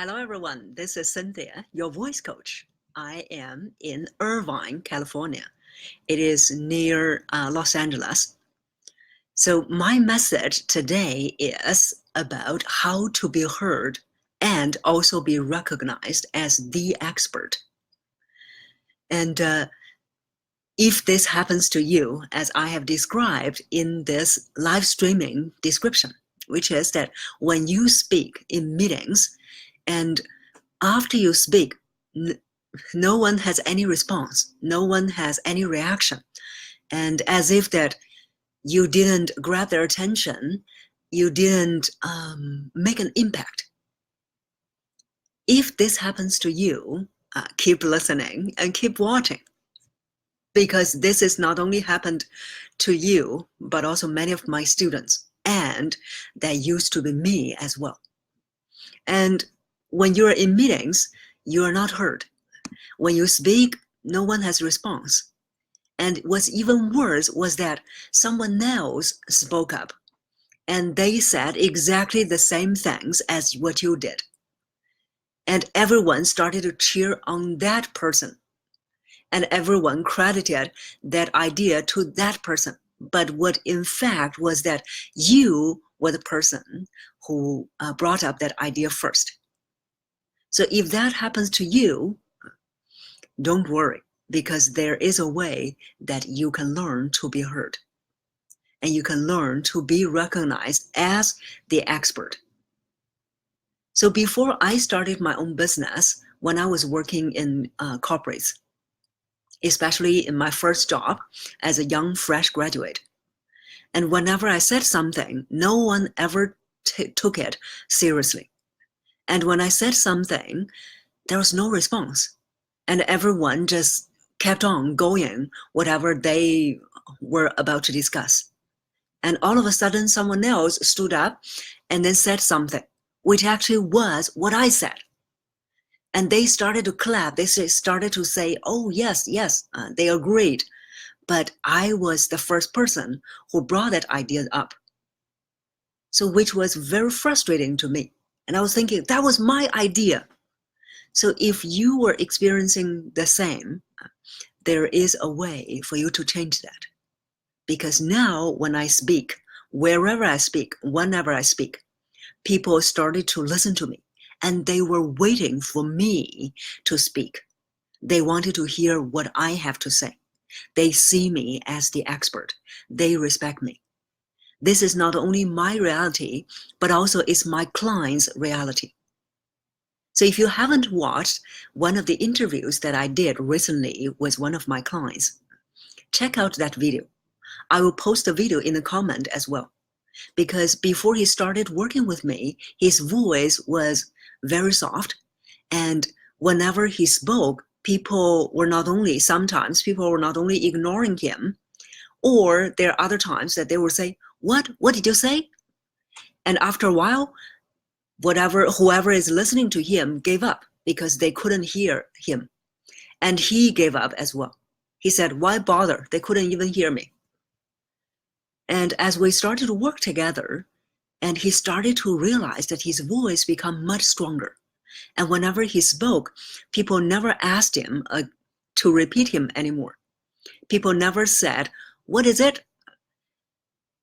Hello, everyone. This is Cynthia, your voice coach. I am in Irvine, California. It is near Los Angeles. So my message today is about how to be heard and also be recognized as the expert. And if this happens to you, as I have described in this live streaming description, which is that when you speak in meetings and after you speak, no one has any response, no one has any reaction, and as if that you didn't grab their attention, you didn't make an impact. If this happens to you, keep listening and keep watching, because this has not only happened to you, but also many of my students, and that used to be me as well. And when you're in meetings, you are not heard. When you speak, no one has response. And what's even worse was that someone else spoke up and they said exactly the same things as what you did. And everyone started to cheer on that person. And everyone credited that idea to that person. But what in fact was that you were the person who brought up that idea first. So if that happens to you, don't worry, because there is a way that you can learn to be heard. And you can learn to be recognized as the expert. So before I started my own business, when I was working in corporates, especially in my first job as a young fresh graduate, and whenever I said something, no one ever took it seriously. And when I said something, there was no response. And everyone just kept on going whatever they were about to discuss. And all of a sudden, someone else stood up and then said something, which actually was what I said. And they started to clap. They started to say, oh, yes, they agreed. But I was the first person who brought that idea up. So which was very frustrating to me. And I was thinking, that was my idea. So if you were experiencing the same, there is a way for you to change that. Because now when I speak, wherever I speak, whenever I speak, people started to listen to me and they were waiting for me to speak. They wanted to hear what I have to say. They see me as the expert. They respect me. This is not only my reality, but also it's my client's reality. So if you haven't watched one of the interviews that I did recently with one of my clients, check out that video. I will post the video in the comment as well. Because before he started working with me, his voice was very soft. And whenever he spoke, sometimes people were not only ignoring him, or there are other times that they would say, what did you say? And after a while, whoever is listening to him gave up because they couldn't hear him. And he gave up as well. He said, why bother? They couldn't even hear me. And as we started to work together, and he started to realize that his voice became much stronger. And whenever he spoke, people never asked him to repeat him anymore. People never said, what is it?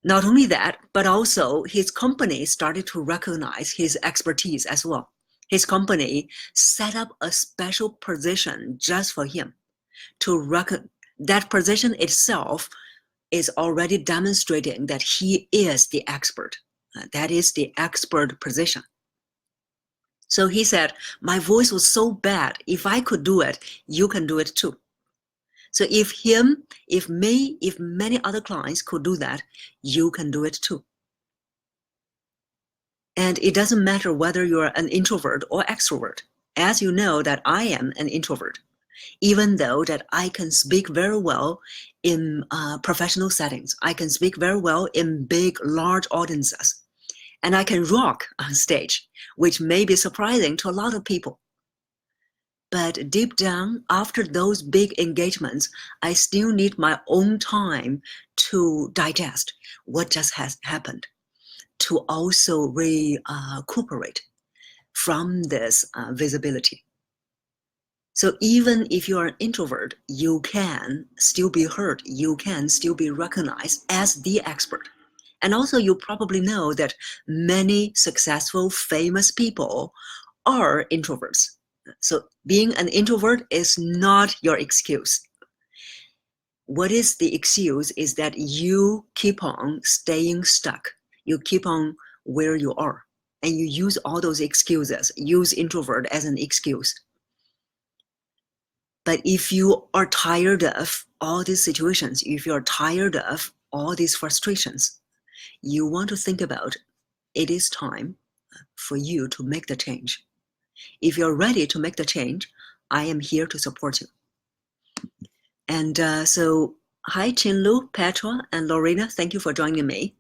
Not only that, but also his company started to recognize his expertise as well. His company set up a special position just for him. That position itself is already demonstrating that he is the expert. That is the expert position. So he said, my voice was so bad. If I could do it, you can do it too. So if me, if many other clients could do that, you can do it too. And it doesn't matter whether you're an introvert or extrovert. As you know that I am an introvert, even though that I can speak very well in professional settings. I can speak very well in big, large audiences. And I can rock on stage, which may be surprising to a lot of people. But deep down, after those big engagements, I still need my own time to digest what just has happened, to also recuperate from this visibility. So even if you are an introvert, you can still be heard. You can still be recognized as the expert. And also you probably know that many successful, famous people are introverts. So being an introvert is not your excuse. What is the excuse is that you keep on staying stuck. You keep on where you are. And you use all those excuses, use introvert as an excuse. But if you are tired of all these situations, if you're tired of all these frustrations, you want to think about it is time for you to make the change. If you're ready to make the change, I am here to support you. And so, hi, Chinlu, Petra, and Lorena. Thank you for joining me.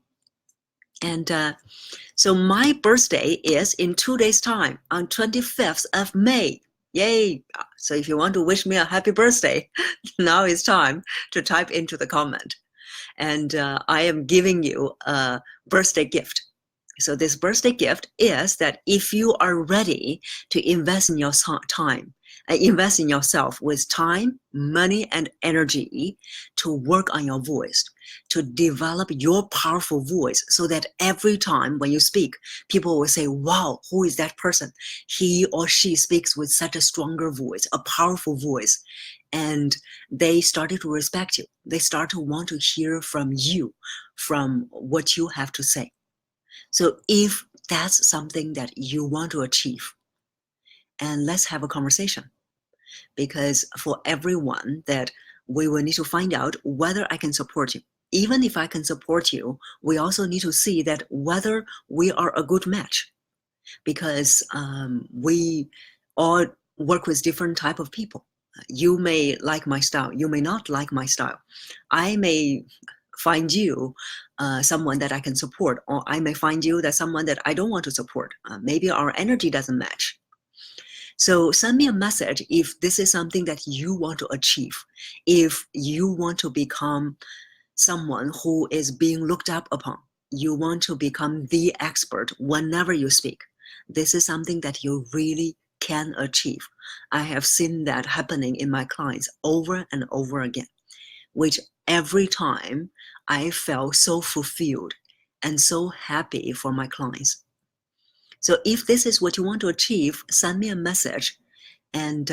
And so my birthday is in 2 days' time, on 25th of May. Yay! So if you want to wish me a happy birthday, now it's time to type into the comment. And I am giving you a birthday gift. So this birthday gift is that if you are ready to invest in your time, invest in yourself with time, money, and energy to work on your voice, to develop your powerful voice so that every time when you speak, people will say, wow, who is that person? He or she speaks with such a stronger voice, a powerful voice. And they started to respect you. They start to want to hear from you, from what you have to say. So if that's something that you want to achieve, and let's have a conversation, because for everyone that we will need to find out whether I can support you. Even if I can support you, we also need to see that whether we are a good match, because we all work with different type of people. You may like my style, you may not like my style. I may find you someone that I can support, or I may find you that someone that I don't want to support. Maybe our energy doesn't match. So send me a message if this is something that you want to achieve, if you want to become someone who is being looked up upon, you want to become the expert whenever you speak. This is something that you really can achieve. I have seen that happening in my clients over and over again, which every time I felt so fulfilled and so happy for my clients. So if this is what you want to achieve, send me a message, and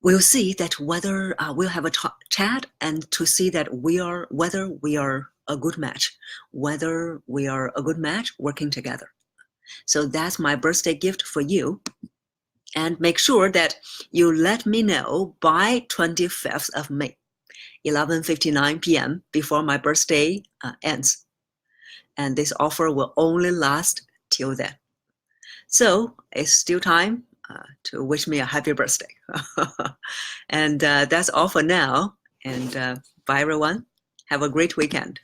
we'll see that whether we'll have a chat and to see that whether we are a good match, whether we are a good match working together. So that's my birthday gift for you. And make sure that you let me know by 25th of May, 11:59 p.m. before my birthday ends. And this offer will only last till then. So it's still time to wish me a happy birthday. And that's all for now. And bye, everyone. Have a great weekend.